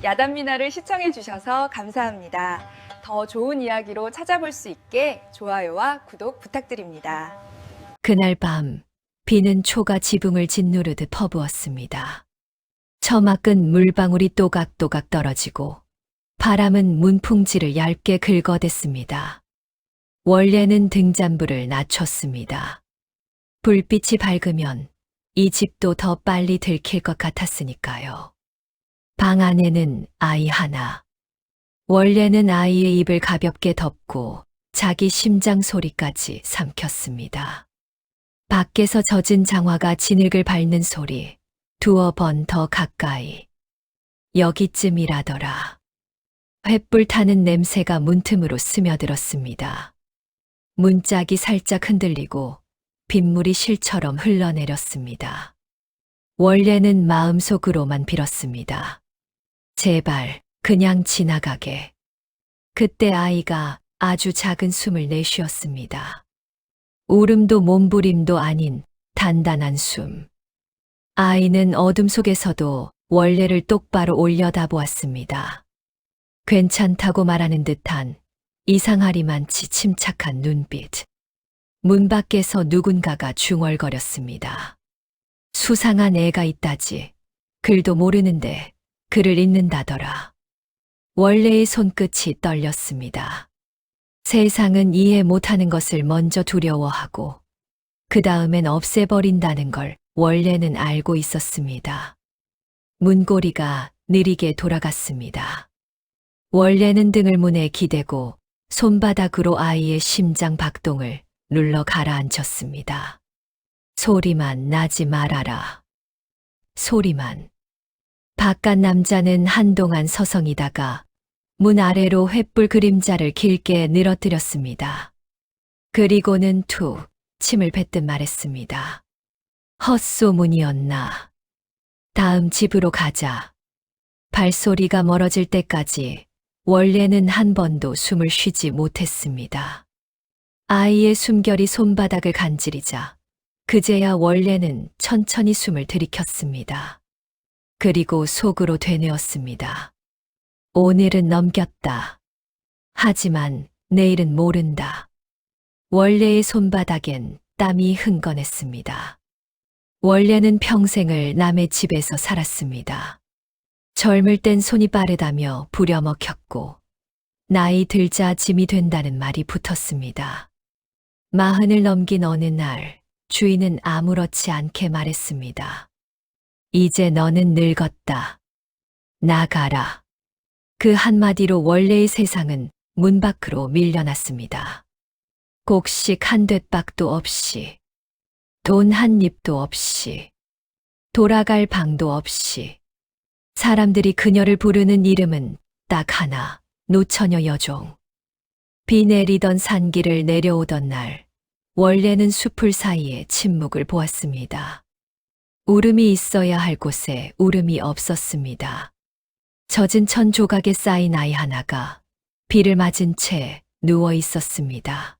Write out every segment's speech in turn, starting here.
야단미나를 시청해 주셔서 감사합니다. 더 좋은 이야기로 찾아볼 수 있게 좋아요와 구독 부탁드립니다. 그날 밤 비는 초가 지붕을 짓누르듯 퍼부었습니다. 처막은 물방울이 또각또각 떨어지고 바람은 문풍지를 얇게 긁어댔습니다. 원래는 등잔불을 낮췄습니다. 불빛이 밝으면 이 집도 더 빨리 들킬 것 같았으니까요. 방 안에는 아이 하나. 원래는 아이의 입을 가볍게 덮고 자기 심장 소리까지 삼켰습니다. 밖에서 젖은 장화가 진흙을 밟는 소리, 두어 번 더 가까이. 여기쯤이라더라. 횃불 타는 냄새가 문틈으로 스며들었습니다. 문짝이 살짝 흔들리고 빗물이 실처럼 흘러내렸습니다. 원래는 마음속으로만 빌었습니다. 제발 그냥 지나가게. 그때 아이가 아주 작은 숨을 내쉬었습니다. 울음도 몸부림도 아닌 단단한 숨. 아이는 어둠 속에서도 원래를 똑바로 올려다보았습니다. 괜찮다고 말하는 듯한 이상하리만치 침착한 눈빛. 문 밖에서 누군가가 중얼거렸습니다. 수상한 애가 있다지. 글도 모르는데 글을 읽는다더라. 원래의 손끝이 떨렸습니다. 세상은 이해 못하는 것을 먼저 두려워하고 그 다음엔 없애버린다는 걸 원래는 알고 있었습니다. 문고리가 느리게 돌아갔습니다. 원래는 등을 문에 기대고 손바닥으로 아이의 심장 박동을 눌러 가라앉혔습니다. 소리만 나지 말아라. 소리만. 바깥 남자는 한동안 서성이다가 문 아래로 횃불 그림자를 길게 늘어뜨렸습니다. 그리고는 툭 침을 뱉듯 말했습니다. 헛소문이었나. 다음 집으로 가자. 발소리가 멀어질 때까지 원래는 한 번도 숨을 쉬지 못했습니다. 아이의 숨결이 손바닥을 간지리자 그제야 원래는 천천히 숨을 들이켰습니다. 그리고 속으로 되뇌었습니다. 오늘은 넘겼다. 하지만 내일은 모른다. 원래의 손바닥엔 땀이 흥건했습니다. 원래는 평생을 남의 집에서 살았습니다. 젊을 땐 손이 빠르다며 부려먹혔고 나이 들자 짐이 된다는 말이 붙었습니다. 40을 넘긴 어느 날 주인은 아무렇지 않게 말했습니다. 이제 너는 늙었다. 나가라. 그 한마디로 원래의 세상은 문 밖으로 밀려났습니다. 곡식 한 돛박도 없이, 돈 한 입도 없이, 돌아갈 방도 없이, 사람들이 그녀를 부르는 이름은 딱 하나, 노처녀 여종. 비 내리던 산길을 내려오던 날, 원래는 숲풀 사이에 침묵을 보았습니다. 울음이 있어야 할 곳에 울음이 없었습니다. 젖은 천 조각에 쌓인 아이 하나가 비를 맞은 채 누워 있었습니다.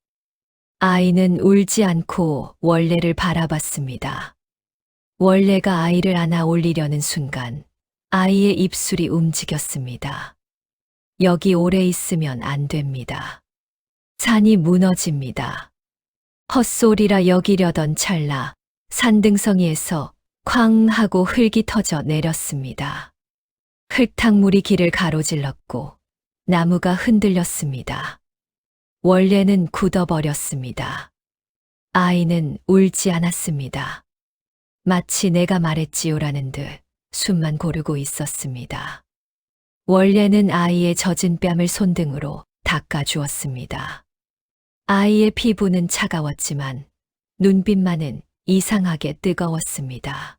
아이는 울지 않고 원래를 바라봤습니다. 원래가 아이를 안아 올리려는 순간 아이의 입술이 움직였습니다. 여기 오래 있으면 안 됩니다. 산이 무너집니다. 헛소리라 여기려던 찰나 산등성이에서 쾅 하고 흙이 터져 내렸습니다. 흙탕물이 길을 가로질렀고 나무가 흔들렸습니다. 원래는 굳어버렸습니다. 아이는 울지 않았습니다. 마치 내가 말했지요라는 듯 숨만 고르고 있었습니다. 원래는 아이의 젖은 뺨을 손등으로 닦아주었습니다. 아이의 피부는 차가웠지만 눈빛만은 이상하게 뜨거웠습니다.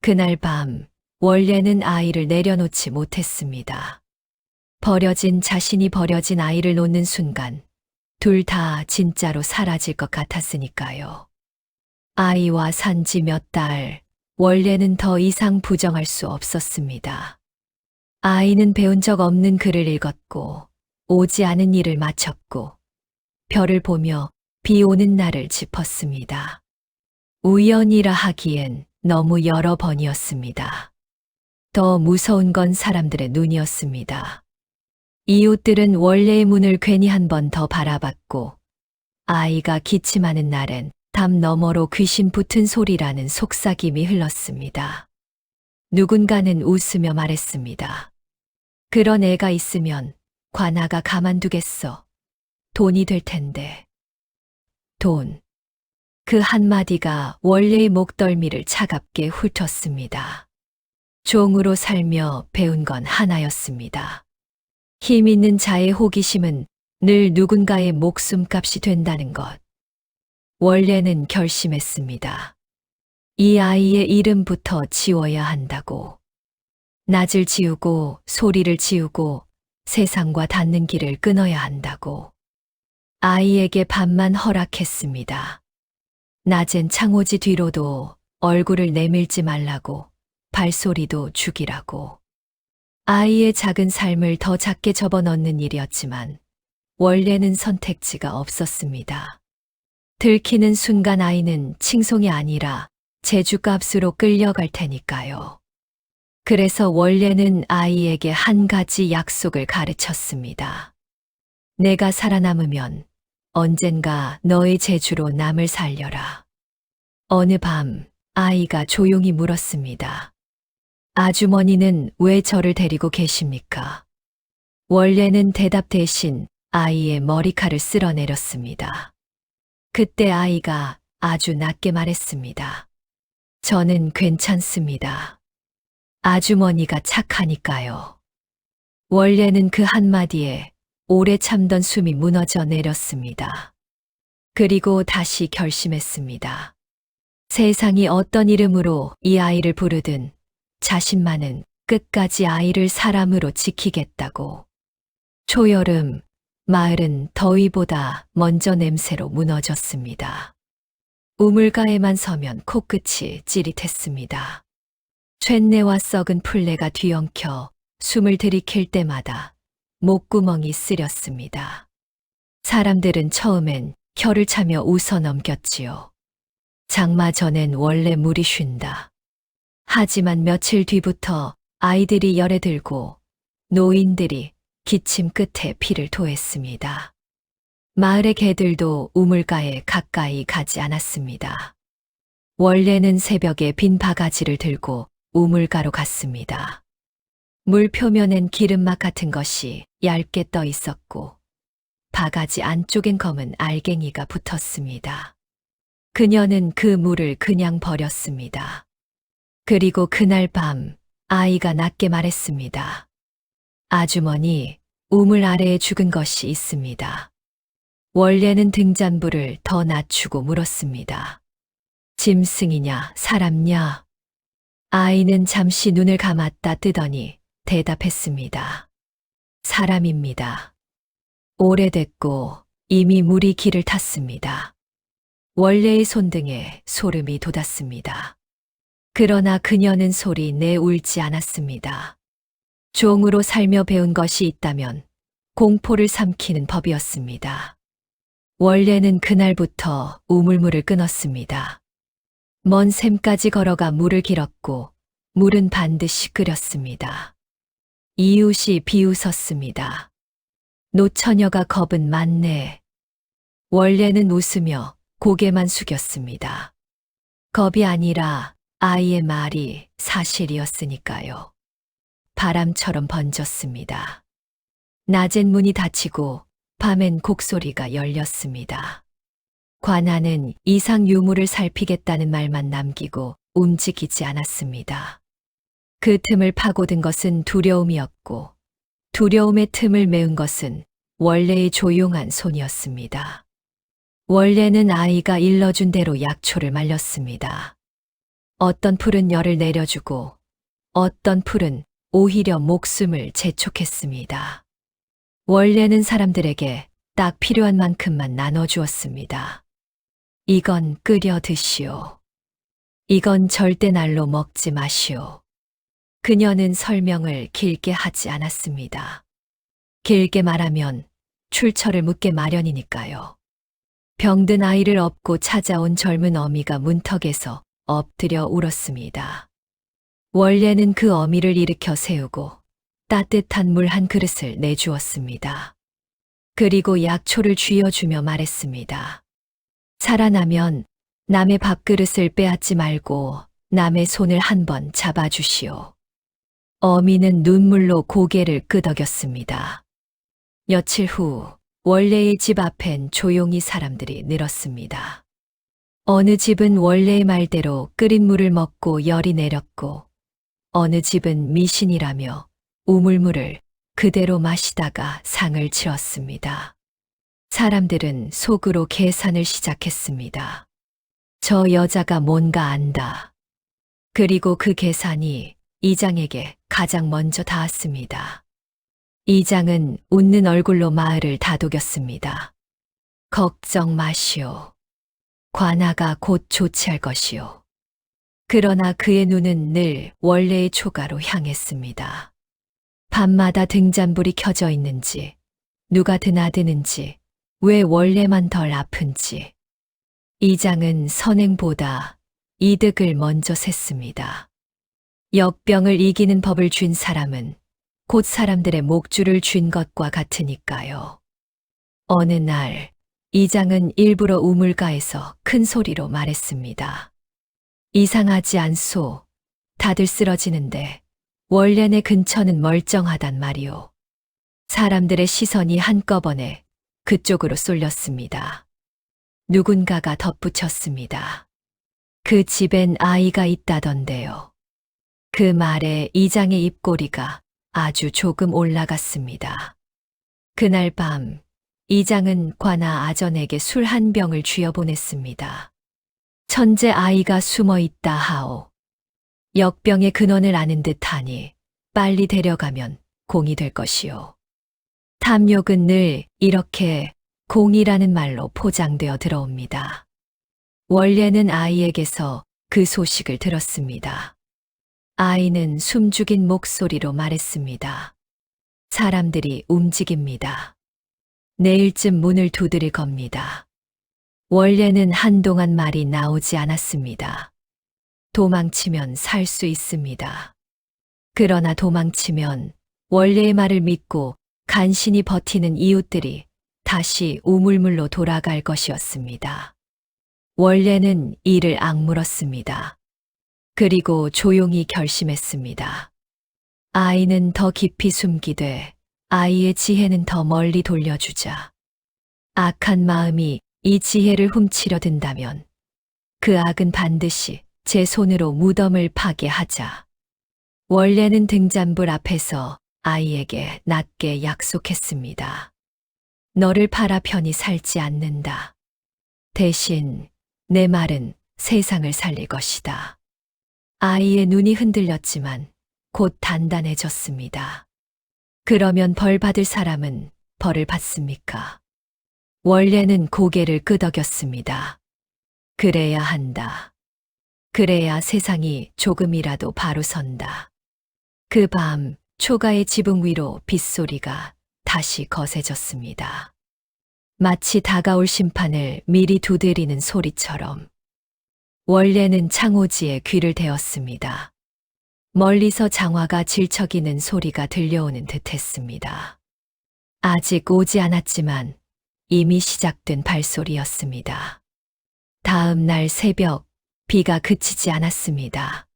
그날 밤 원래는 아이를 내려놓지 못했습니다. 자신이 버려진 아이를 놓는 순간 둘 다 진짜로 사라질 것 같았으니까요. 아이와 산지 몇 달, 원래는 더 이상 부정할 수 없었습니다. 아이는 배운 적 없는 글을 읽었고 오지 않은 일을 마쳤고 별을 보며 비 오는 날을 짚었습니다. 우연이라 하기엔 너무 여러 번이었습니다. 더 무서운 건 사람들의 눈이었습니다. 이웃들은 원래의 문을 괜히 한 번 더 바라봤고, 아이가 기침하는 날엔 담 너머로 귀신 붙은 소리라는 속삭임이 흘렀습니다. 누군가는 웃으며 말했습니다. 그런 애가 있으면 관아가 가만두겠어. 돈이 될 텐데. 돈. 그 한마디가 원래의 목덜미를 차갑게 훑었습니다. 종으로 살며 배운 건 하나였습니다. 힘 있는 자의 호기심은 늘 누군가의 목숨값이 된다는 것. 원래는 결심했습니다. 이 아이의 이름부터 지워야 한다고. 낯을 지우고 소리를 지우고 세상과 닿는 길을 끊어야 한다고. 아이에게 반만 허락했습니다. 낮엔 창호지 뒤로도 얼굴을 내밀지 말라고, 발소리도 죽이라고. 아이의 작은 삶을 더 작게 접어넣는 일이었지만 원래는 선택지가 없었습니다. 들키는 순간 아이는 칭송이 아니라 제주값으로 끌려갈 테니까요. 그래서 원래는 아이에게 한 가지 약속을 가르쳤습니다. 내가 살아남으면 언젠가 너의 제주로 남을 살려라. 어느 밤 아이가 조용히 물었습니다. 아주머니는 왜 저를 데리고 계십니까? 원래는 대답 대신 아이의 머리칼을 쓸어내렸습니다. 그때 아이가 아주 낮게 말했습니다. 저는 괜찮습니다. 아주머니가 착하니까요. 원래는 그 한마디에 오래 참던 숨이 무너져 내렸습니다. 그리고 다시 결심했습니다. 세상이 어떤 이름으로 이 아이를 부르든 자신만은 끝까지 아이를 사람으로 지키겠다고. 초여름, 마을은 더위보다 먼저 냄새로 무너졌습니다. 우물가에만 서면 코끝이 찌릿했습니다. 쇳내와 썩은 풀레가 뒤엉켜 숨을 들이킬 때마다 목구멍이 쓰렸습니다. 사람들은 처음엔 혀를 차며 웃어 넘겼지요. 장마 전엔 원래 물이 쉰다. 하지만 며칠 뒤부터 아이들이 열에 들고 노인들이 기침 끝에 피를 토했습니다. 마을의 개들도 우물가에 가까이 가지 않았습니다. 원래는 새벽에 빈 바가지를 들고 우물가로 갔습니다. 물 표면엔 기름막 같은 것이 얇게 떠 있었고 바가지 안쪽엔 검은 알갱이가 붙었습니다. 그녀는 그 물을 그냥 버렸습니다. 그리고 그날 밤 아이가 낮게 말했습니다. 아주머니, 우물 아래에 죽은 것이 있습니다. 원래는 등잔불을 더 낮추고 물었습니다. 짐승이냐, 사람냐? 아이는 잠시 눈을 감았다 뜨더니 대답했습니다. 사람입니다. 오래됐고 이미 물이 길을 탔습니다. 원래의 손등에 소름이 돋았습니다. 그러나 그녀는 소리 내 울지 않았습니다. 종으로 살며 배운 것이 있다면 공포를 삼키는 법이었습니다. 원래는 그날부터 우물물을 끊었습니다. 먼 샘까지 걸어가 물을 길었고 물은 반드시 끓였습니다. 이웃이 비웃었습니다. 노처녀가 겁은 많네. 원래는 웃으며 고개만 숙였습니다. 겁이 아니라 아이의 말이 사실이었으니까요. 바람처럼 번졌습니다. 낮엔 문이 닫히고 밤엔 곡소리가 열렸습니다. 관아는 이상 유물을 살피겠다는 말만 남기고 움직이지 않았습니다. 그 틈을 파고든 것은 두려움이었고 두려움의 틈을 메운 것은 원래의 조용한 손이었습니다. 원래는 아이가 일러준 대로 약초를 말렸습니다. 어떤 풀은 열을 내려주고 어떤 풀은 오히려 목숨을 재촉했습니다. 원래는 사람들에게 딱 필요한 만큼만 나눠주었습니다. 이건 끓여 드시오. 이건 절대 날로 먹지 마시오. 그녀는 설명을 길게 하지 않았습니다. 길게 말하면 출처를 묻게 마련이니까요. 병든 아이를 업고 찾아온 젊은 어미가 문턱에서 엎드려 울었습니다. 원래는 그 어미를 일으켜 세우고 따뜻한 물 한 그릇을 내주었습니다. 그리고 약초를 쥐어주며 말했습니다. 살아나면 남의 밥그릇을 빼앗지 말고 남의 손을 한번 잡아주시오. 어미는 눈물로 고개를 끄덕였습니다. 며칠 후 원래의 집 앞엔 조용히 사람들이 늘었습니다. 어느 집은 원래의 말대로 끓인 물을 먹고 열이 내렸고 어느 집은 미신이라며 우물물을 그대로 마시다가 상을 치렀습니다. 사람들은 속으로 계산을 시작했습니다. 저 여자가 뭔가 안다. 그리고 그 계산이 이장에게 가장 먼저 닿았습니다. 이장은 웃는 얼굴로 마을을 다독였습니다. 걱정 마시오. 관아가 곧 조치할 것이오. 그러나 그의 눈은 늘 원래의 초가로 향했습니다. 밤마다 등잔불이 켜져 있는지, 누가 드나드는지, 왜 원래만 덜 아픈지. 이장은 선행보다 이득을 먼저 셌습니다. 역병을 이기는 법을 쥔 사람은 곧 사람들의 목줄을 쥔 것과 같으니까요. 어느 날 이장은 일부러 우물가에서 큰 소리로 말했습니다. 이상하지 않소. 다들 쓰러지는데 원래 내 근처는 멀쩡하단 말이오. 사람들의 시선이 한꺼번에 그쪽으로 쏠렸습니다. 누군가가 덧붙였습니다. 그 집엔 아이가 있다던데요. 그 말에 이장의 입꼬리가 아주 조금 올라갔습니다. 그날 밤 이장은 관아 아전에게 술 한 병을 쥐어보냈습니다. 천재 아이가 숨어 있다 하오. 역병의 근원을 아는 듯하니 빨리 데려가면 공이 될 것이오. 탐욕은 늘 이렇게 공이라는 말로 포장되어 들어옵니다. 원래는 아이에게서 그 소식을 들었습니다. 아이는 숨죽인 목소리로 말했습니다. 사람들이 움직입니다. 내일쯤 문을 두드릴 겁니다. 원래는 한동안 말이 나오지 않았습니다. 도망치면 살 수 있습니다. 그러나 도망치면 원래의 말을 믿고 간신히 버티는 이웃들이 다시 우물물로 돌아갈 것이었습니다. 원래는 이를 악물었습니다. 그리고 조용히 결심했습니다. 아이는 더 깊이 숨기되 아이의 지혜는 더 멀리 돌려주자. 악한 마음이 이 지혜를 훔치려 든다면 그 악은 반드시 제 손으로 무덤을 파게 하자. 원래는 등잔불 앞에서 아이에게 낮게 약속했습니다. 너를 팔아 편히 살지 않는다. 대신 내 말은 세상을 살릴 것이다. 아이의 눈이 흔들렸지만 곧 단단해졌습니다. 그러면 벌 받을 사람은 벌을 받습니까? 원래는 고개를 끄덕였습니다. 그래야 한다. 그래야 세상이 조금이라도 바로 선다. 그 밤 초가의 지붕 위로 빗소리가 다시 거세졌습니다. 마치 다가올 심판을 미리 두드리는 소리처럼. 원래는 창호지에 귀를 대었습니다. 멀리서 장화가 질척이는 소리가 들려오는 듯했습니다. 아직 오지 않았지만 이미 시작된 발소리였습니다. 다음 날 새벽 비가 그치지 않았습니다.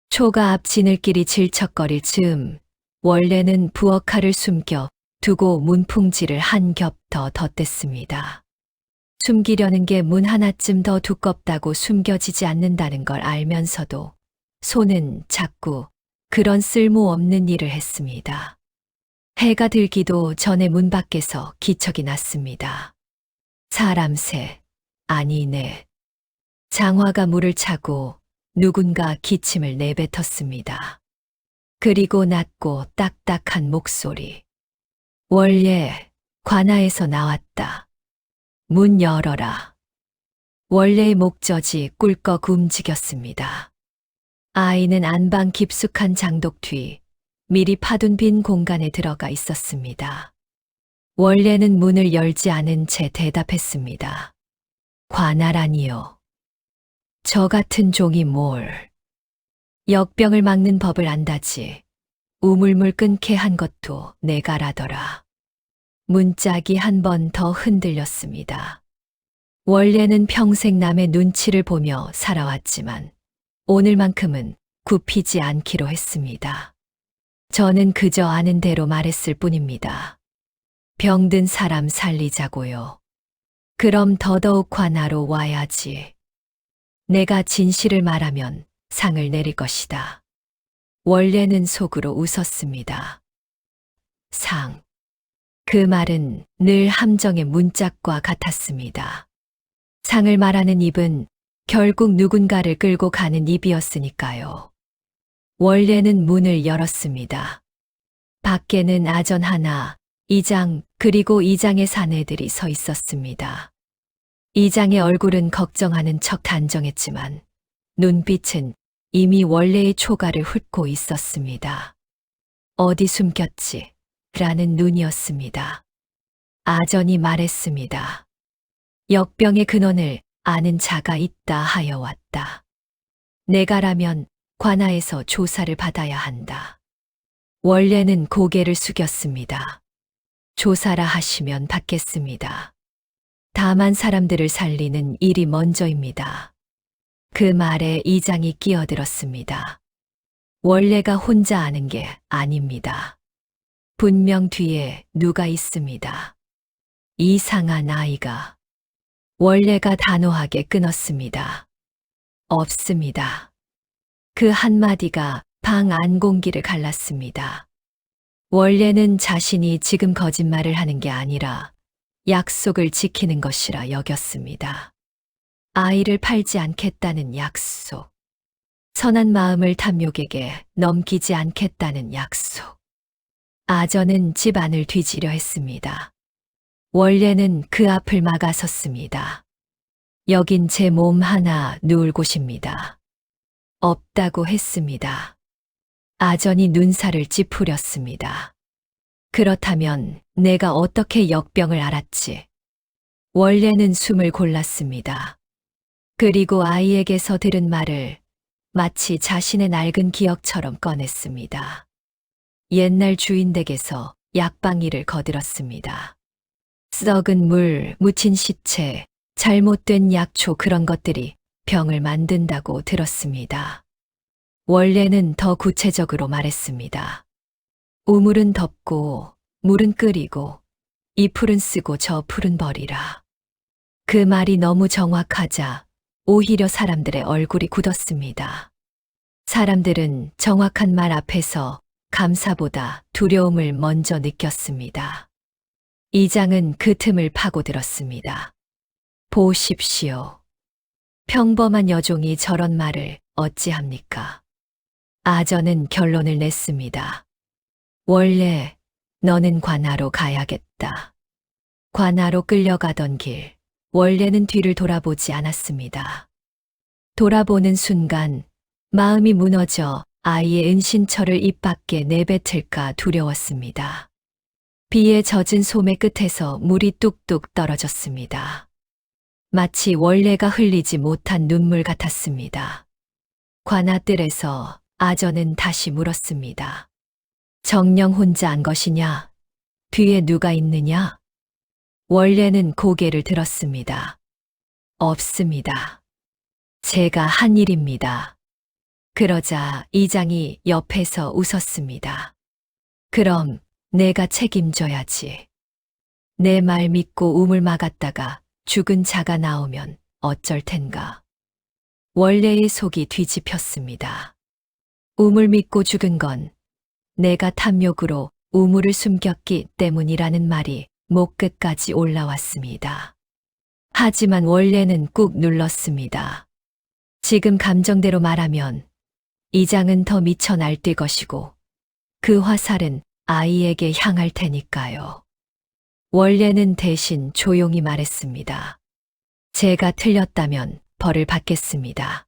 초가 앞 지늘길이 질척거릴 즈음 원래는 부엌칼을 숨겨 두고 문풍지를 한 겹 더 덧댔습니다. 숨기려는 게 문 하나쯤 더 두껍다고 숨겨지지 않는다는 걸 알면서도 손은 자꾸 그런 쓸모없는 일을 했습니다. 해가 들기도 전에 문 밖에서 기척이 났습니다. 사람 새, 아니 네. 장화가 물을 차고 누군가 기침을 내뱉었습니다. 그리고 낮고 딱딱한 목소리. 원래 관아에서 나왔다. 문 열어라. 원래의 목젖이 꿀꺽 움직였습니다. 아이는 안방 깊숙한 장독 뒤 미리 파둔 빈 공간에 들어가 있었습니다. 원래는 문을 열지 않은 채 대답했습니다. 관아라니요. 저 같은 종이 뭘. 역병을 막는 법을 안다지. 우물물 끊게 한 것도 내가라더라. 문짝이 한 번 더 흔들렸습니다. 원래는 평생 남의 눈치를 보며 살아왔지만 오늘만큼은 굽히지 않기로 했습니다. 저는 그저 아는 대로 말했을 뿐입니다. 병든 사람 살리자고요. 그럼 더더욱 관하로 와야지. 내가 진실을 말하면 상을 내릴 것이다. 원래는 속으로 웃었습니다. 상. 그 말은 늘 함정의 문짝과 같았습니다. 상을 말하는 입은 결국 누군가를 끌고 가는 입이었으니까요. 원래는 문을 열었습니다. 밖에는 아전 하나, 이장 그리고 이장의 사내들이 서 있었습니다. 이장의 얼굴은 걱정하는 척 단정했지만 눈빛은 이미 원래의 초가를 훑고 있었습니다. 어디 숨겼지? 라는 눈이었습니다. 아전이 말했습니다. 역병의 근원을 아는 자가 있다 하여 왔다. 내가라면 관아에서 조사를 받아야 한다. 원래는 고개를 숙였습니다. 조사라 하시면 받겠습니다. 다만 사람들을 살리는 일이 먼저입니다. 그 말에 이장이 끼어들었습니다. 원래가 혼자 아는 게 아닙니다. 분명 뒤에 누가 있습니다. 이상한 아이가. 원래가 단호하게 끊었습니다. 없습니다. 그 한마디가 방 안 공기를 갈랐습니다. 원래는 자신이 지금 거짓말을 하는 게 아니라 약속을 지키는 것이라 여겼습니다. 아이를 팔지 않겠다는 약속. 선한 마음을 탐욕에게 넘기지 않겠다는 약속. 아전은 집안을 뒤지려 했습니다. 원래는 그 앞을 막아섰습니다. 여긴 제 몸 하나 누울 곳입니다. 없다고 했습니다. 아전이 눈살을 찌푸렸습니다. 그렇다면 내가 어떻게 역병을 알았지? 원래는 숨을 골랐습니다. 그리고 아이에게서 들은 말을 마치 자신의 낡은 기억처럼 꺼냈습니다. 옛날 주인 댁에서 약방이를 거들었습니다. 썩은 물, 묻힌 시체, 잘못된 약초 그런 것들이 병을 만든다고 들었습니다. 원래는 더 구체적으로 말했습니다. 우물은 덮고, 물은 끓이고, 이 풀은 쓰고 저 풀은 버리라. 그 말이 너무 정확하자 오히려 사람들의 얼굴이 굳었습니다. 사람들은 정확한 말 앞에서 감사보다 두려움을 먼저 느꼈습니다. 이장은 그 틈을 파고들었습니다. 보십시오. 평범한 여종이 저런 말을 어찌합니까? 아전은 결론을 냈습니다. 원래 너는 관아로 가야겠다. 관아로 끌려가던 길, 원래는 뒤를 돌아보지 않았습니다. 돌아보는 순간 마음이 무너져 아이의 은신처를 입 밖에 내뱉을까 두려웠습니다. 비에 젖은 소매 끝에서 물이 뚝뚝 떨어졌습니다. 마치 원래가 흘리지 못한 눈물 같았습니다. 관아뜰에서 아전은 다시 물었습니다. 정녕 혼자 한 것이냐? 뒤에 누가 있느냐? 원래는 고개를 들었습니다. 없습니다. 제가 한 일입니다. 그러자 이장이 옆에서 웃었습니다. 그럼 내가 책임져야지. 내 말 믿고 우물 막았다가 죽은 자가 나오면 어쩔 텐가. 원래의 속이 뒤집혔습니다. 우물 믿고 죽은 건 내가 탐욕으로 우물을 숨겼기 때문이라는 말이 목 끝까지 올라왔습니다. 하지만 원래는 꾹 눌렀습니다. 지금 감정대로 말하면 이장은 더 미쳐 날뛸 것이고 그 화살은 아이에게 향할 테니까요. 원래는 대신 조용히 말했습니다. 제가 틀렸다면 벌을 받겠습니다.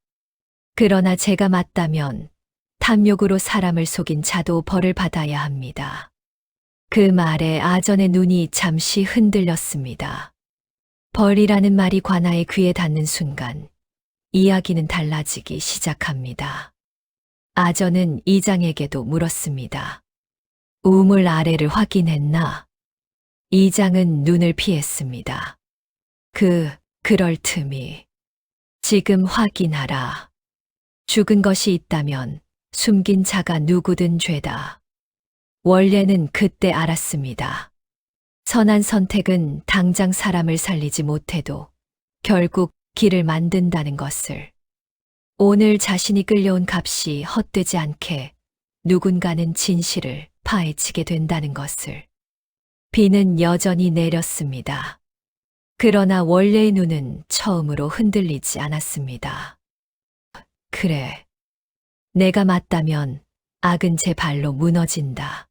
그러나 제가 맞다면 탐욕으로 사람을 속인 자도 벌을 받아야 합니다. 그 말에 아전의 눈이 잠시 흔들렸습니다. 벌이라는 말이 관아의 귀에 닿는 순간 이야기는 달라지기 시작합니다. 아전은 이장에게도 물었습니다. 우물 아래를 확인했나? 이장은 눈을 피했습니다. 그럴 틈이. 지금 확인하라. 죽은 것이 있다면 숨긴 자가 누구든 죄다. 원래는 그때 알았습니다. 선한 선택은 당장 사람을 살리지 못해도 결국 길을 만든다는 것을. 오늘 자신이 끌려온 값이 헛되지 않게 누군가는 진실을 파헤치게 된다는 것을. 비는 여전히 내렸습니다. 그러나 원래의 눈은 처음으로 흔들리지 않았습니다. 그래. 내가 맞다면 악은 제 발로 무너진다.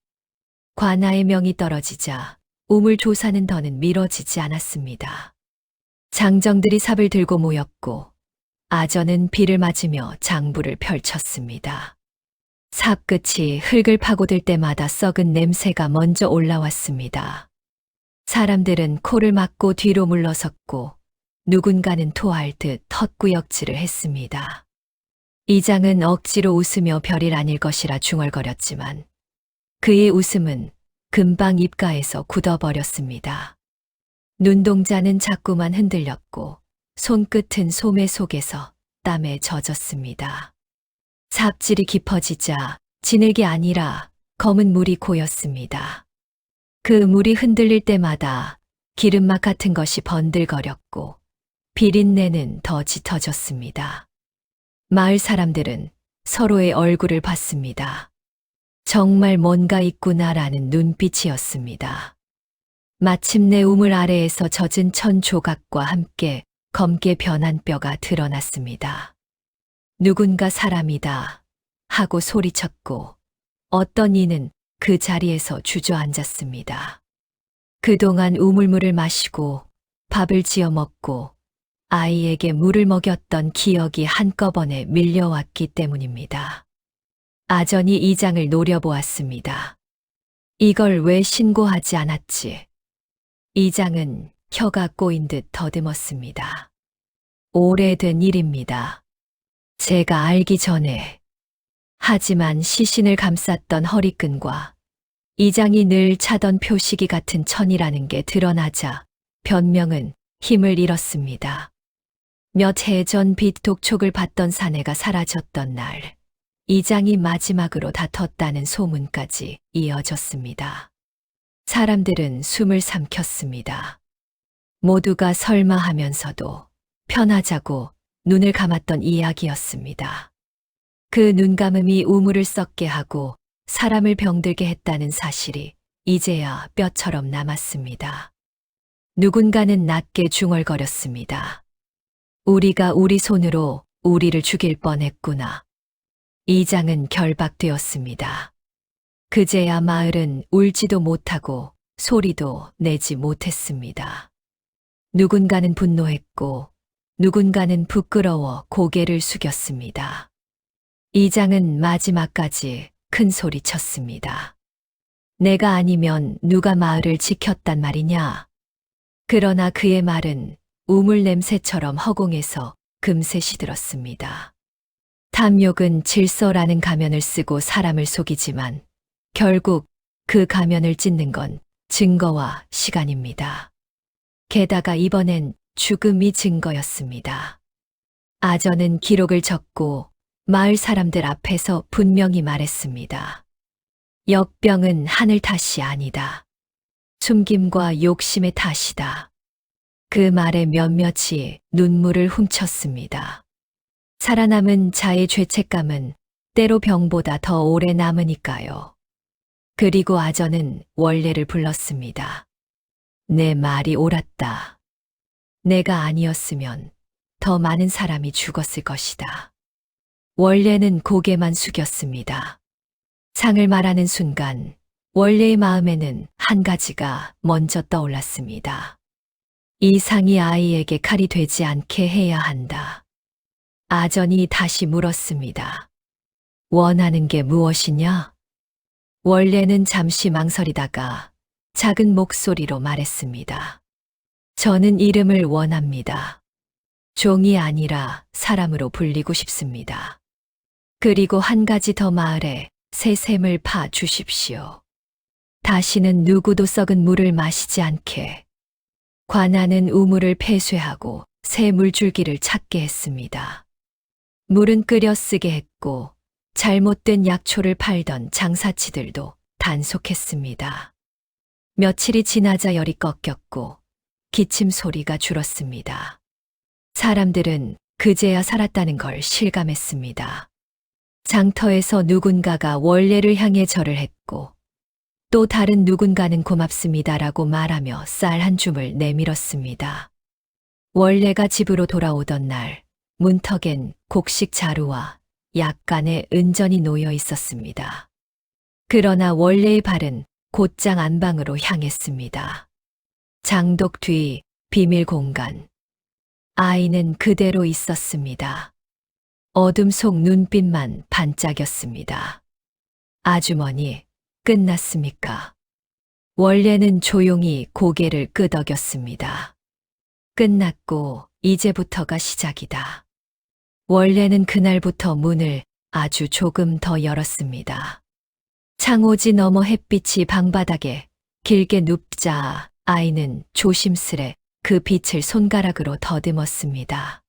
관아의 명이 떨어지자 우물 조사는 더는 미뤄지지 않았습니다. 장정들이 삽을 들고 모였고 아전은 비를 맞으며 장부를 펼쳤습니다. 삽 끝이 흙을 파고들 때마다 썩은 냄새가 먼저 올라왔습니다. 사람들은 코를 막고 뒤로 물러섰고 누군가는 토할 듯 헛구역질을 했습니다. 이장은 억지로 웃으며 별일 아닐 것이라 중얼거렸지만 그의 웃음은 금방 입가에서 굳어버렸습니다. 눈동자는 자꾸만 흔들렸고 손끝은 소매 속에서 땀에 젖었습니다. 삽질이 깊어지자 진흙이 아니라 검은 물이 고였습니다. 그 물이 흔들릴 때마다 기름막 같은 것이 번들거렸고 비린내는 더 짙어졌습니다. 마을 사람들은 서로의 얼굴을 봤습니다. 정말 뭔가 있구나라는 눈빛이었습니다. 마침내 우물 아래에서 젖은 천 조각과 함께 검게 변한 뼈가 드러났습니다. 누군가 사람이다 하고 소리쳤고 어떤 이는 그 자리에서 주저앉았습니다. 그동안 우물물을 마시고 밥을 지어 먹고 아이에게 물을 먹였던 기억이 한꺼번에 밀려왔기 때문입니다. 아전이 이장을 노려보았습니다. 이걸 왜 신고하지 않았지? 이장은 혀가 꼬인 듯 더듬었습니다. 오래된 일입니다. 제가 알기 전에. 하지만 시신을 감쌌던 허리끈과 이장이 늘 차던 표시기 같은 천이라는 게 드러나자 변명은 힘을 잃었습니다. 몇 해 전 빛 독촉을 받던 사내가 사라졌던 날, 이장이 마지막으로 다퉜다는 소문까지 이어졌습니다. 사람들은 숨을 삼켰습니다. 모두가 설마 하면서도 편하자고 눈을 감았던 이야기였습니다. 그 눈감음이 우물을 썩게 하고 사람을 병들게 했다는 사실이 이제야 뼈처럼 남았습니다. 누군가는 낮게 중얼거렸습니다. 우리가 우리 손으로 우리를 죽일 뻔했구나. 이장은 결박되었습니다. 그제야 마을은 울지도 못하고 소리도 내지 못했습니다. 누군가는 분노했고 누군가는 부끄러워 고개를 숙였습니다. 이장은 마지막까지 큰 소리 쳤습니다. 내가 아니면 누가 마을을 지켰단 말이냐? 그러나 그의 말은 우물 냄새처럼 허공에서 금세 시들었습니다. 탐욕은 질서라는 가면을 쓰고 사람을 속이지만 결국 그 가면을 찢는 건 증거와 시간입니다. 게다가 이번엔 죽음이 증거였습니다. 아전은 기록을 적고 마을 사람들 앞에서 분명히 말했습니다. 역병은 하늘 탓이 아니다. 숨김과 욕심의 탓이다. 그 말에 몇몇이 눈물을 훔쳤습니다. 살아남은 자의 죄책감은 때로 병보다 더 오래 남으니까요. 그리고 아전은 원래를 불렀습니다. 내 말이 옳았다. 내가 아니었으면 더 많은 사람이 죽었을 것이다. 원래는 고개만 숙였습니다. 상을 말하는 순간 원래의 마음에는 한 가지가 먼저 떠올랐습니다. 이 상이 아이에게 칼이 되지 않게 해야 한다. 아전이 다시 물었습니다. 원하는 게 무엇이냐? 원래는 잠시 망설이다가 작은 목소리로 말했습니다. 저는 이름을 원합니다. 종이 아니라 사람으로 불리고 싶습니다. 그리고 한 가지 더 마을에 새 샘을 파 주십시오. 다시는 누구도 썩은 물을 마시지 않게. 관아는 우물을 폐쇄하고 새 물줄기를 찾게 했습니다. 물은 끓여 쓰게 했고 잘못된 약초를 팔던 장사치들도 단속했습니다. 며칠이 지나자 열이 꺾였고 기침 소리가 줄었습니다. 사람들은 그제야 살았다는 걸 실감했습니다. 장터에서 누군가가 원래를 향해 절을 했고 또 다른 누군가는 고맙습니다라고 말하며 쌀 한 줌을 내밀었습니다. 원래가 집으로 돌아오던 날 문턱엔 곡식 자루와 약간의 은전이 놓여 있었습니다. 그러나 원래의 발은 곧장 안방으로 향했습니다. 장독 뒤 비밀 공간. 아이는 그대로 있었습니다. 어둠 속 눈빛만 반짝였습니다. 아주머니, 끝났습니까? 원래는 조용히 고개를 끄덕였습니다. 끝났고 이제부터가 시작이다. 원래는 그날부터 문을 아주 조금 더 열었습니다. 창호지 너머 햇빛이 방바닥에 길게 눕자 아이는 조심스레 그 빛을 손가락으로 더듬었습니다.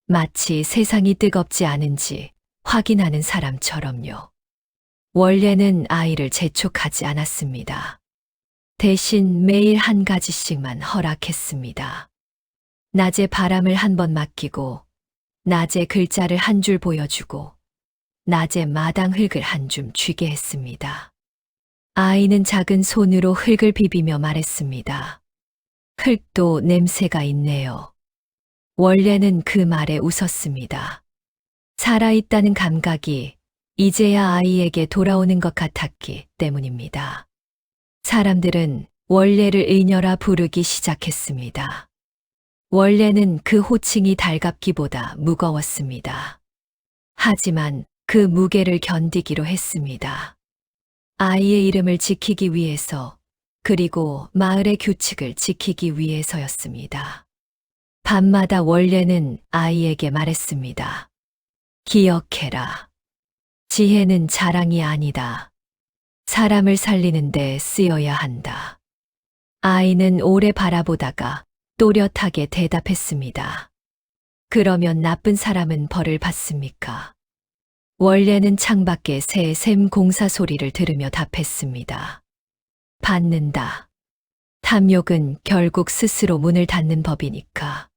마치 세상이 뜨겁지 않은지 확인하는 사람처럼요. 원래는 아이를 재촉하지 않았습니다. 대신 매일 한 가지씩만 허락했습니다. 낮에 바람을 한 번 맡기고, 낮에 글자를 한 줄 보여주고, 낮에 마당 흙을 한 줌 쥐게 했습니다. 아이는 작은 손으로 흙을 비비며 말했습니다. 흙도 냄새가 있네요. 원래는 그 말에 웃었습니다. 살아있다는 감각이 이제야 아이에게 돌아오는 것 같았기 때문입니다. 사람들은 원래를 의녀라 부르기 시작했습니다. 원래는 그 호칭이 달갑기보다 무거웠습니다. 하지만 그 무게를 견디기로 했습니다. 아이의 이름을 지키기 위해서, 그리고 마을의 규칙을 지키기 위해서였습니다. 밤마다 원래는 아이에게 말했습니다. 기억해라. 지혜는 자랑이 아니다. 사람을 살리는 데 쓰여야 한다. 아이는 오래 바라보다가 또렷하게 대답했습니다. 그러면 나쁜 사람은 벌을 받습니까? 원래는 창밖에 새 샘 공사 소리를 들으며 답했습니다. 받는다. 탐욕은 결국 스스로 문을 닫는 법이니까.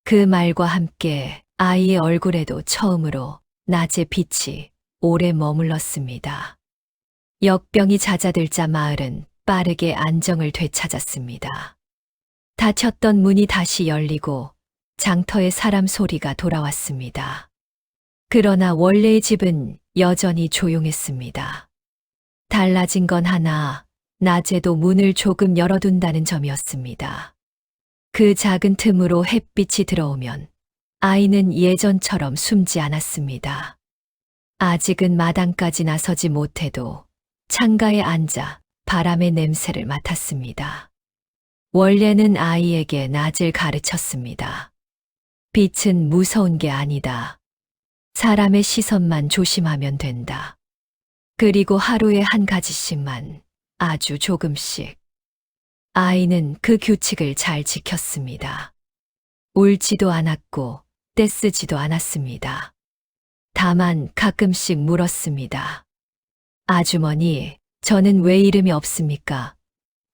그 말과 함께 아이의 얼굴에도 처음으로 낮의 빛이 오래 머물렀습니다. 역병이 잦아들자 마을은 빠르게 안정을 되찾았습니다. 닫혔던 문이 다시 열리고 장터의 사람 소리가 돌아왔습니다. 그러나 원래의 집은 여전히 조용했습니다. 달라진 건 하나, 낮에도 문을 조금 열어둔다는 점이었습니다. 그 작은 틈으로 햇빛이 들어오면 아이는 예전처럼 숨지 않았습니다. 아직은 마당까지 나서지 못해도 창가에 앉아 바람의 냄새를 맡았습니다. 원래는 아이에게 낮을 가르쳤습니다. 빛은 무서운 게 아니다. 사람의 시선만 조심하면 된다. 그리고 하루에 한 가지씩만, 아주 조금씩. 아이는 그 규칙을 잘 지켰습니다. 울지도 않았고 떼쓰지도 않았습니다. 다만 가끔씩 물었습니다. 아주머니, 저는 왜 이름이 없습니까?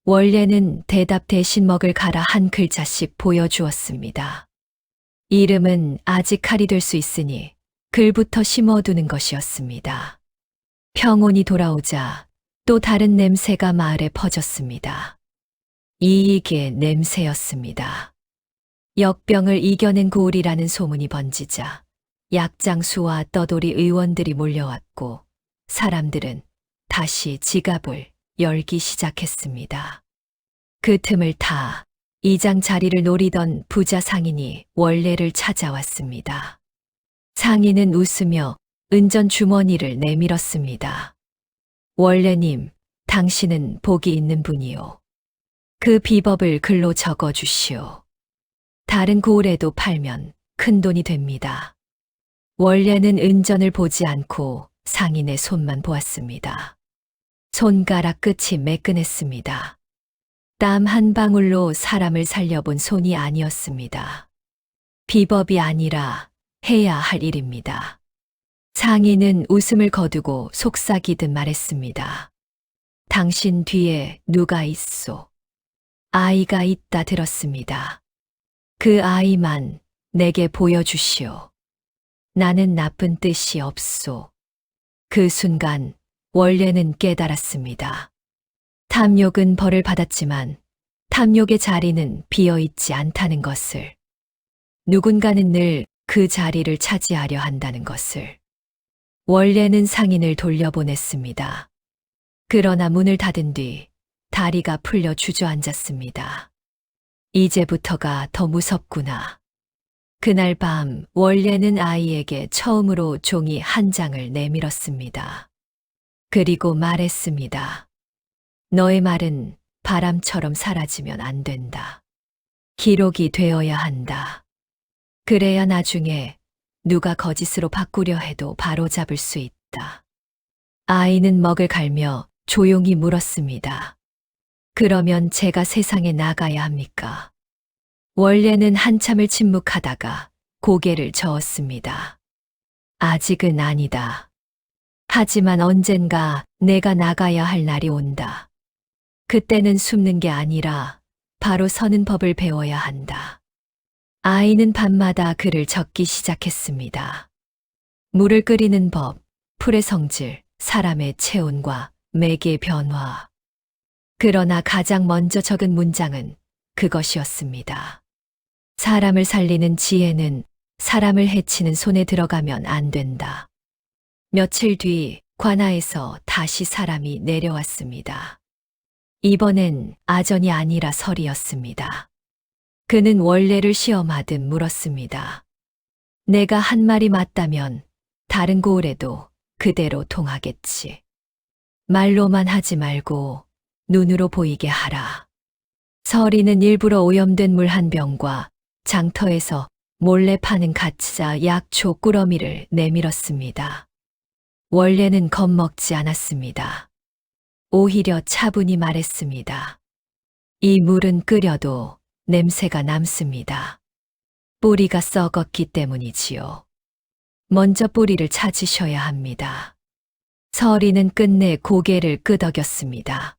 원래는 대답 대신 먹을 가라 한 글자씩 보여주었습니다. 이름은 아직 칼이 될 수 있으니 글부터 심어두는 것이었습니다. 평온이 돌아오자 또 다른 냄새가 마을에 퍼졌습니다. 이익의 냄새였습니다. 역병을 이겨낸 고을이라는 소문이 번지자 약장수와 떠돌이 의원들이 몰려왔고 사람들은 다시 지갑을 열기 시작했습니다. 그 틈을 타 이장 자리를 노리던 부자 상인이 원래를 찾아왔습니다. 상인은 웃으며 은전 주머니를 내밀었습니다. 원래님, 당신은 복이 있는 분이요. 그 비법을 글로 적어 주시오. 다른 고을에도 팔면 큰 돈이 됩니다. 원래는 은전을 보지 않고 상인의 손만 보았습니다. 손가락 끝이 매끈했습니다. 땀 한 방울로 사람을 살려본 손이 아니었습니다. 비법이 아니라 해야 할 일입니다. 상인은 웃음을 거두고 속삭이듯 말했습니다. 당신 뒤에 누가 있소? 아이가 있다 들었습니다. 그 아이만 내게 보여주시오. 나는 나쁜 뜻이 없소. 그 순간 원래는 깨달았습니다. 탐욕은 벌을 받았지만 탐욕의 자리는 비어있지 않다는 것을. 누군가는 늘 그 자리를 차지하려 한다는 것을. 원래는 상인을 돌려보냈습니다. 그러나 문을 닫은 뒤 다리가 풀려 주저앉았습니다. 이제부터가 더 무섭구나. 그날 밤 원래는 아이에게 처음으로 종이 한 장을 내밀었습니다. 그리고 말했습니다. 너의 말은 바람처럼 사라지면 안 된다. 기록이 되어야 한다. 그래야 나중에 누가 거짓으로 바꾸려 해도 바로잡을 수 있다. 아이는 먹을 갈며 조용히 물었습니다. 그러면 제가 세상에 나가야 합니까? 원래는 한참을 침묵하다가 고개를 저었습니다. 아직은 아니다. 하지만 언젠가 내가 나가야 할 날이 온다. 그때는 숨는 게 아니라 바로 서는 법을 배워야 한다. 아이는 밤마다 글을 적기 시작했습니다. 물을 끓이는 법, 풀의 성질, 사람의 체온과 맥의 변화. 그러나 가장 먼저 적은 문장은 그것이었습니다. 사람을 살리는 지혜는 사람을 해치는 손에 들어가면 안 된다. 며칠 뒤 관아에서 다시 사람이 내려왔습니다. 이번엔 아전이 아니라 설이었습니다. 그는 원래를 시험하듯 물었습니다. 내가 한 말이 맞다면 다른 고을에도 그대로 통하겠지. 말로만 하지 말고 눈으로 보이게 하라. 설이는 일부러 오염된 물 한 병과 장터에서 몰래 파는 가짜 약초 꾸러미를 내밀었습니다. 원래는 겁먹지 않았습니다. 오히려 차분히 말했습니다. 이 물은 끓여도 냄새가 남습니다. 뿌리가 썩었기 때문이지요. 먼저 뿌리를 찾으셔야 합니다. 설이는 끝내 고개를 끄덕였습니다.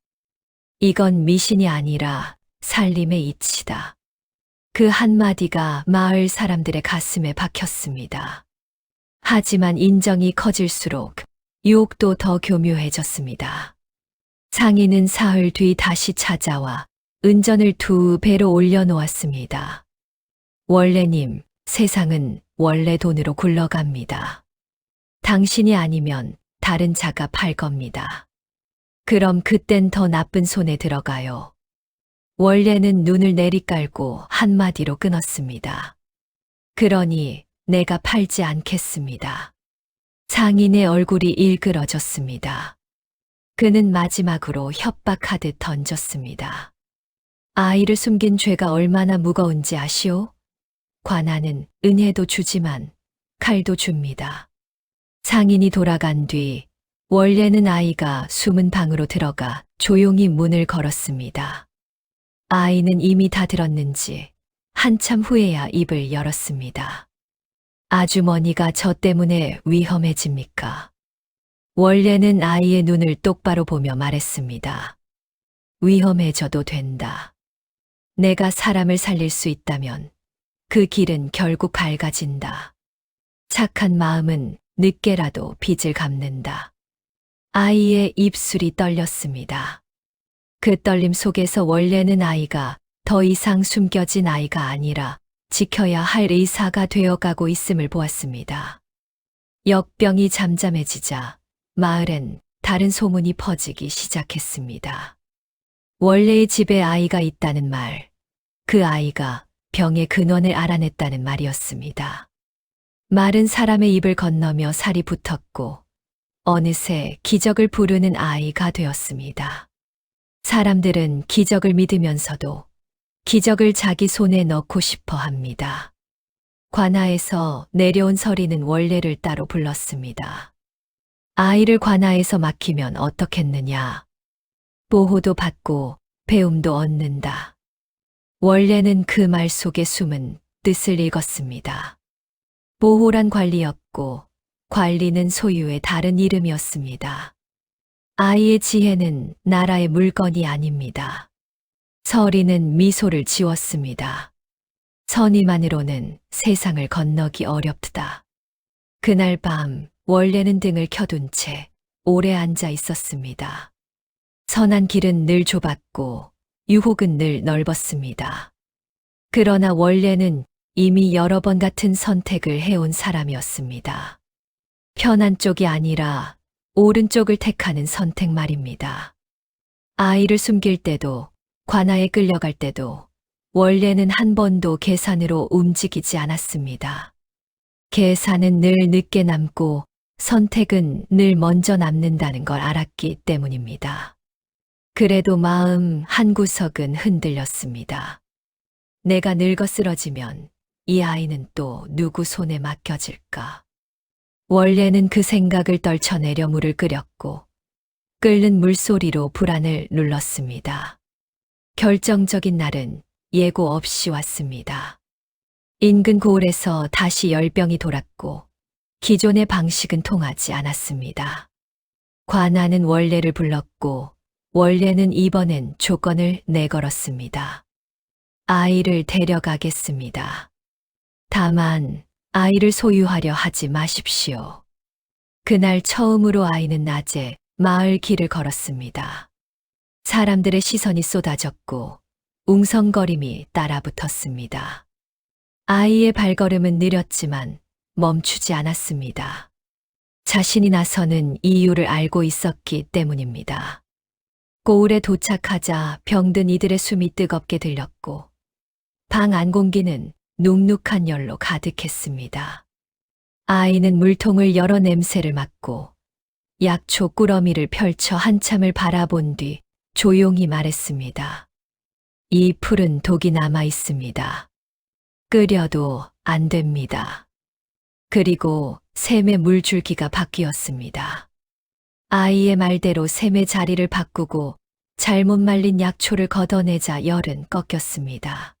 이건 미신이 아니라 살림의 이치다. 그 한마디가 마을 사람들의 가슴에 박혔습니다. 하지만 인정이 커질수록 유혹도 더 교묘해졌습니다. 상인은 사흘 뒤 다시 찾아와 은전을 2배로 올려놓았습니다. 원래님, 세상은 원래 돈으로 굴러갑니다. 당신이 아니면 다른 자가 팔 겁니다. 그럼 그땐 더 나쁜 손에 들어가요. 원래는 눈을 내리깔고 한마디로 끊었습니다. 그러니 내가 팔지 않겠습니다. 상인의 얼굴이 일그러졌습니다. 그는 마지막으로 협박하듯 던졌습니다. 아이를 숨긴 죄가 얼마나 무거운지 아시오? 관아는 은혜도 주지만 칼도 줍니다. 상인이 돌아간 뒤 원래는 아이가 숨은 방으로 들어가 조용히 문을 걸었습니다. 아이는 이미 다 들었는지 한참 후에야 입을 열었습니다. 아주머니가 저 때문에 위험해집니까? 원래는 아이의 눈을 똑바로 보며 말했습니다. 위험해져도 된다. 내가 사람을 살릴 수 있다면 그 길은 결국 밝아진다. 착한 마음은 늦게라도 빚을 갚는다. 아이의 입술이 떨렸습니다. 그 떨림 속에서 원래는 아이가 더 이상 숨겨진 아이가 아니라 지켜야 할 의사가 되어가고 있음을 보았습니다. 역병이 잠잠해지자 마을엔 다른 소문이 퍼지기 시작했습니다. 원래의 집에 아이가 있다는 말, 그 아이가 병의 근원을 알아냈다는 말이었습니다. 말은 사람의 입을 건너며 살이 붙었고 어느새 기적을 부르는 아이가 되었습니다. 사람들은 기적을 믿으면서도 기적을 자기 손에 넣고 싶어 합니다. 관아에서 내려온 서리는 원래를 따로 불렀습니다. 아이를 관아에서 맡기면 어떻겠느냐. 보호도 받고 배움도 얻는다. 원래는 그 말 속에 숨은 뜻을 읽었습니다. 보호란 관리였고 관리는 소유의 다른 이름이었습니다. 아이의 지혜는 나라의 물건이 아닙니다. 서리는 미소를 지웠습니다. 선의만으로는 세상을 건너기 어렵다. 그날 밤 원래는 등을 켜둔 채 오래 앉아 있었습니다. 선한 길은 늘 좁았고 유혹은 늘 넓었습니다. 그러나 원래는 이미 여러 번 같은 선택을 해온 사람이었습니다. 편한 쪽이 아니라 옳은 쪽을 택하는 선택 말입니다. 아이를 숨길 때도 관아에 끌려갈 때도 원래는 한 번도 계산으로 움직이지 않았습니다. 계산은 늘 늦게 남고 선택은 늘 먼저 남는다는 걸 알았기 때문입니다. 그래도 마음 한구석은 흔들렸습니다. 내가 늙어 쓰러지면 이 아이는 또 누구 손에 맡겨질까? 원래는 그 생각을 떨쳐내려 물을 끓였고 끓는 물소리로 불안을 눌렀습니다. 결정적인 날은 예고 없이 왔습니다. 인근 고을에서 다시 열병이 돌았고 기존의 방식은 통하지 않았습니다. 관아는 원래를 불렀고 원래는 이번엔 조건을 내걸었습니다. 아이를 데려가겠습니다. 다만 아이를 소유하려 하지 마십시오. 그날 처음으로 아이는 낮에 마을 길을 걸었습니다. 사람들의 시선이 쏟아졌고 웅성거림이 따라붙었습니다. 아이의 발걸음은 느렸지만 멈추지 않았습니다. 자신이 나서는 이유를 알고 있었기 때문입니다. 고을에 도착하자 병든 이들의 숨이 뜨겁게 들렸고 방 안 공기는 눅눅한 열로 가득했습니다. 아이는 물통을 열어 냄새를 맡고 약초 꾸러미를 펼쳐 한참을 바라본 뒤 조용히 말했습니다. 이 풀은 독이 남아 있습니다. 끓여도 안 됩니다. 그리고 샘의 물줄기가 바뀌었습니다. 아이의 말대로 샘의 자리를 바꾸고 잘못 말린 약초를 걷어내자 열은 꺾였습니다.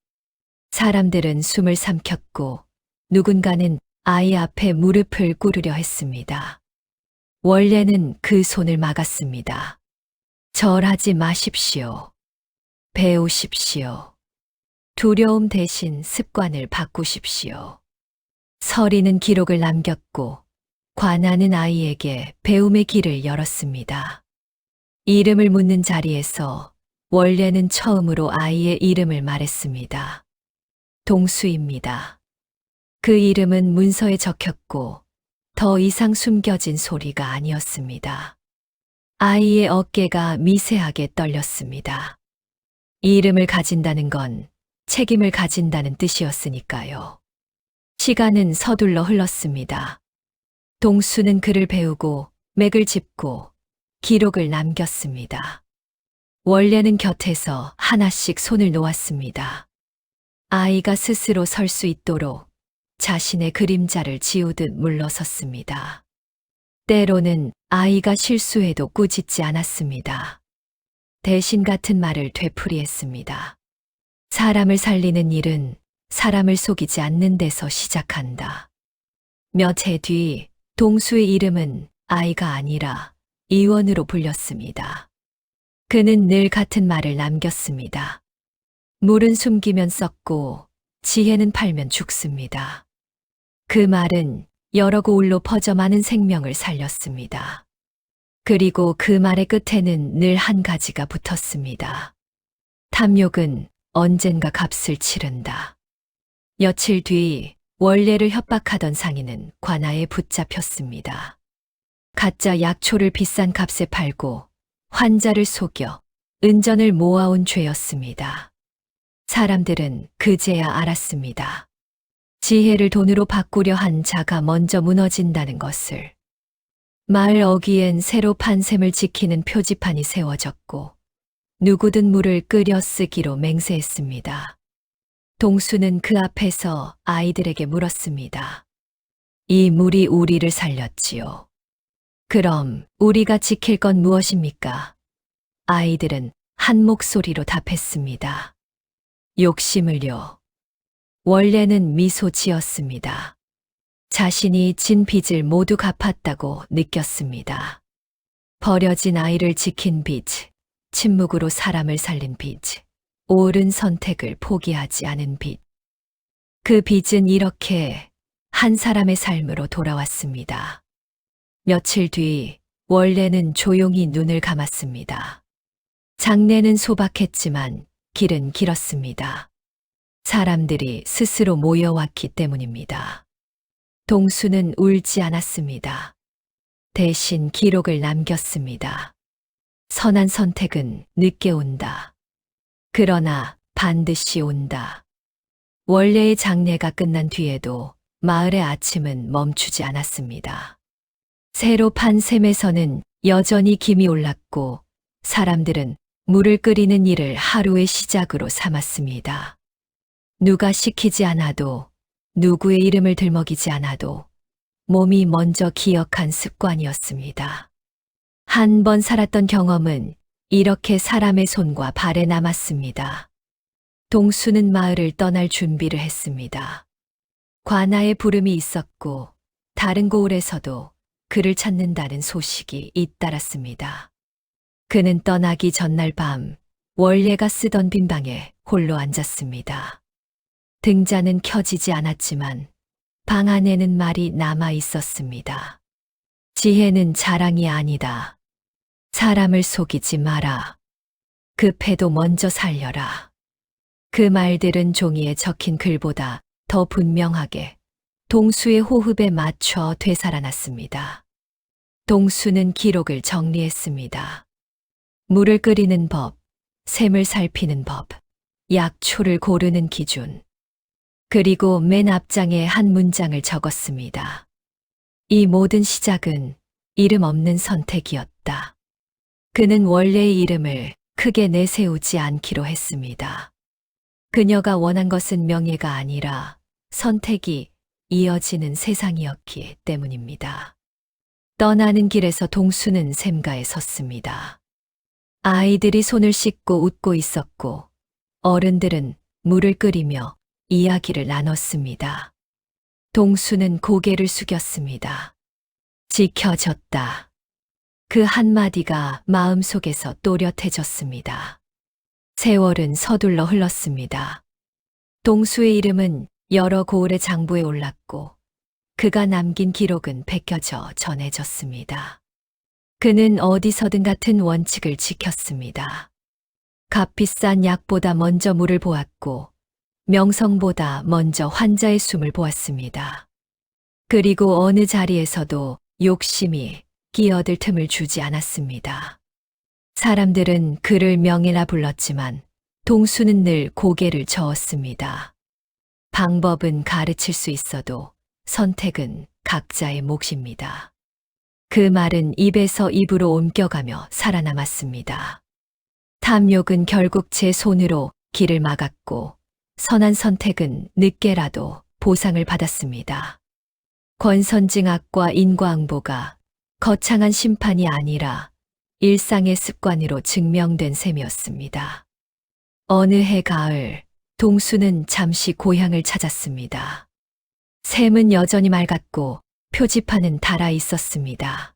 사람들은 숨을 삼켰고 누군가는 아이 앞에 무릎을 꿇으려 했습니다. 원래는 그 손을 막았습니다. 절하지 마십시오. 배우십시오. 두려움 대신 습관을 바꾸십시오. 서리는 기록을 남겼고 관아는 아이에게 배움의 길을 열었습니다. 이름을 묻는 자리에서 원래는 처음으로 아이의 이름을 말했습니다. 동수입니다. 그 이름은 문서에 적혔고 더 이상 숨겨진 소리가 아니었습니다. 아이의 어깨가 미세하게 떨렸습니다. 이름을 가진다는 건 책임을 가진다는 뜻이었으니까요. 시간은 서둘러 흘렀습니다. 동수는 글을 배우고 맥을 짚고 기록을 남겼습니다. 원래는 곁에서 하나씩 손을 놓았습니다. 아이가 스스로 설 수 있도록 자신의 그림자를 지우듯 물러섰습니다. 때로는 아이가 실수해도 꾸짖지 않았습니다. 대신 같은 말을 되풀이했습니다. 사람을 살리는 일은 사람을 속이지 않는 데서 시작한다. 몇 해 뒤 동수의 이름은 아이가 아니라 이원으로 불렸습니다. 그는 늘 같은 말을 남겼습니다. 물은 숨기면 썩고 지혜는 팔면 죽습니다. 그 말은 여러 고을로 퍼져 많은 생명을 살렸습니다. 그리고 그 말의 끝에는 늘 한 가지가 붙었습니다. 탐욕은 언젠가 값을 치른다. 며칠 뒤 원래를 협박하던 상인은 관아에 붙잡혔습니다. 가짜 약초를 비싼 값에 팔고 환자를 속여 은전을 모아온 죄였습니다. 사람들은 그제야 알았습니다. 지혜를 돈으로 바꾸려 한 자가 먼저 무너진다는 것을. 마을 어귀엔 새로 판 샘을 지키는 표지판이 세워졌고 누구든 물을 끓여 쓰기로 맹세했습니다. 동수는 그 앞에서 아이들에게 물었습니다. 이 물이 우리를 살렸지요. 그럼 우리가 지킬 건 무엇입니까? 아이들은 한 목소리로 답했습니다. 욕심을요. 원래는 미소 지었습니다. 자신이 진 빚을 모두 갚았다고 느꼈습니다. 버려진 아이를 지킨 빚, 침묵으로 사람을 살린 빚, 옳은 선택을 포기하지 않은 빚. 그 빚은 이렇게 한 사람의 삶으로 돌아왔습니다. 며칠 뒤 원래는 조용히 눈을 감았습니다. 장례는 소박했지만 길은 길었습니다. 사람들이 스스로 모여왔기 때문입니다. 동수는 울지 않았습니다. 대신 기록을 남겼습니다. 선한 선택은 늦게 온다. 그러나 반드시 온다. 원래의 장례가 끝난 뒤에도 마을의 아침은 멈추지 않았습니다. 새로 판 샘에서는 여전히 김이 올랐고 사람들은 물을 끓이는 일을 하루의 시작으로 삼았습니다. 누가 시키지 않아도, 누구의 이름을 들먹이지 않아도 몸이 먼저 기억한 습관이었습니다. 한 번 살았던 경험은 이렇게 사람의 손과 발에 남았습니다. 동수는 마을을 떠날 준비를 했습니다. 관아의 부름이 있었고 다른 고을에서도 그를 찾는다는 소식이 잇따랐습니다. 그는 떠나기 전날 밤 원래가 쓰던 빈방에 홀로 앉았습니다. 등잔은 켜지지 않았지만 방 안에는 말이 남아 있었습니다. 지혜는 자랑이 아니다. 사람을 속이지 마라. 급해도 먼저 살려라. 그 말들은 종이에 적힌 글보다 더 분명하게 동수의 호흡에 맞춰 되살아났습니다. 동수는 기록을 정리했습니다. 물을 끓이는 법, 샘을 살피는 법, 약초를 고르는 기준. 그리고 맨 앞장에 한 문장을 적었습니다. 이 모든 시작은 이름 없는 선택이었다. 그는 원래의 이름을 크게 내세우지 않기로 했습니다. 그녀가 원한 것은 명예가 아니라 선택이 이어지는 세상이었기 때문입니다. 떠나는 길에서 동수는 샘가에 섰습니다. 아이들이 손을 씻고 웃고 있었고 어른들은 물을 끓이며 이야기를 나눴습니다. 동수는 고개를 숙였습니다. 지켜졌다. 그 한마디가 마음속에서 또렷해졌습니다. 세월은 서둘러 흘렀습니다. 동수의 이름은 여러 고을의 장부에 올랐고 그가 남긴 기록은 베껴져 전해졌습니다. 그는 어디서든 같은 원칙을 지켰습니다. 값비싼 약보다 먼저 물을 보았고 명성보다 먼저 환자의 숨을 보았습니다. 그리고 어느 자리에서도 욕심이 끼어들 틈을 주지 않았습니다. 사람들은 그를 명예라 불렀지만 동수는 늘 고개를 저었습니다. 방법은 가르칠 수 있어도 선택은 각자의 몫입니다. 그 말은 입에서 입으로 옮겨가며 살아남았습니다. 탐욕은 결국 제 손으로 길을 막았고 선한 선택은 늦게라도 보상을 받았습니다. 권선징악과 인과응보가 거창한 심판이 아니라 일상의 습관으로 증명된 셈이었습니다. 어느 해 가을, 동수는 잠시 고향을 찾았습니다. 샘은 여전히 맑았고 표지판은 달아 있었습니다.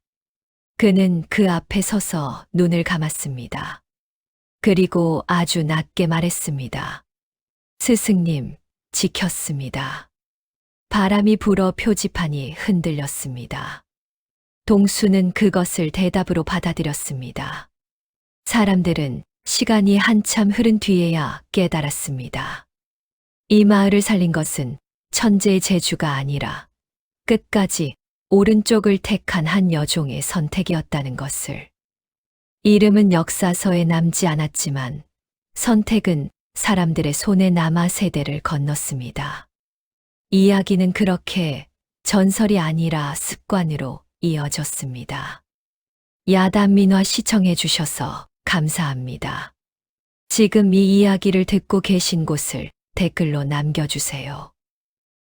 그는 그 앞에 서서 눈을 감았습니다. 그리고 아주 낮게 말했습니다. 스승님, 지켰습니다. 바람이 불어 표지판이 흔들렸습니다. 동수는 그것을 대답으로 받아들였습니다. 사람들은 시간이 한참 흐른 뒤에야 깨달았습니다. 이 마을을 살린 것은 천재의 재주가 아니라 끝까지 오른쪽을 택한 한 여종의 선택이었다는 것을. 이름은 역사서에 남지 않았지만 선택은 사람들의 손에 남아 세대를 건넜습니다. 이야기는 그렇게 전설이 아니라 습관으로 이어졌습니다. 야단민화 시청해 주셔서 감사합니다. 지금 이 이야기를 듣고 계신 곳을 댓글로 남겨주세요.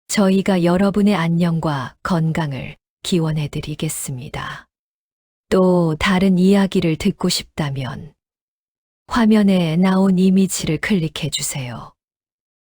저희가 여러분의 안녕과 건강을 기원해 드리겠습니다. 또 다른 이야기를 듣고 싶다면 화면에 나온 이미지를 클릭해 주세요.